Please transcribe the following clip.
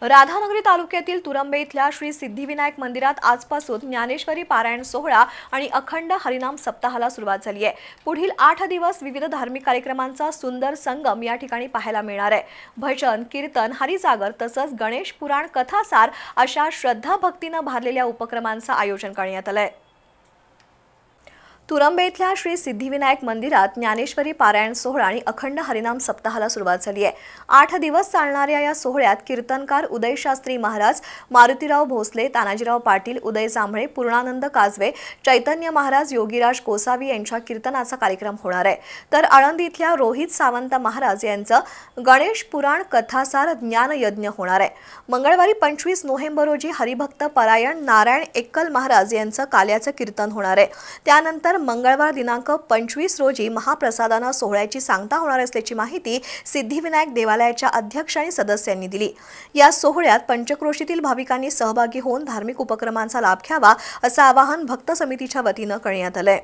राधानगरी तालुक्यातील तुरंबे इथल्या श्री सिद्धिविनायक मंदिरात आजपासून ज्ञानेश्वरी पारायण सोहळा आणि अखंड हरिनाम सप्ताहाला सुरुवात झाली आहे। पुढील 8 दिवस विविध धार्मिक कार्यक्रमांचा सुंदर संगम या ठिकाणी पाहायला मिळणार आहे। भजन, कीर्तन, हरिजागर तसंच गणेश पुराण कथासार अशा श्रद्धा भक्तीने भारलेल्या उपक्रमांचं आयोजन करण्यात आलंय। तुरंबे इथल्या श्री सिद्धिविनायक मंदिरात ज्ञानेश्वरी पारायण सोहळा आणि अखंड हरिनाम सप्ताहाला सुरुवात झाली आहे। 8 दिवस चालणाऱ्या या सोहळ्यात कीर्तनकार उदय शास्त्री महाराज, मारुतीराव भोसले, तानाजीराव पाटील, उदय जांभळे, पूर्णानंद काजवे, चैतन्य महाराज, योगीराज कोसावी यांच्या कीर्तनाचा कार्यक्रम होणार आहे। तर आळंदी इथल्या रोहित सावंत महाराज यांचं गणेश पुराण कथासार ज्ञान यज्ञ होणार आहे। मंगळवारी 25 नोव्हेंबर रोजी हरिभक्त परायण नारायण एक्कल महाराज यांचं काल्याचं कीर्तन होणार आहे। त्यानंतर मंगळवार दिनांक 25 रोजी महाप्रसादानं सोहळ्याची सांगता होणार असल्याची माहिती सिद्धिविनायक देवालयाच्या अध्यक्ष आणि सदस्यांनी दिली। या सोहळ्यात पंचक्रोशीतील भाविकांनी सहभागी होऊन धार्मिक उपक्रमांचा लाभ घ्यावा असं आवाहन भक्त समितीच्या वतीनं करण्यात आलंय।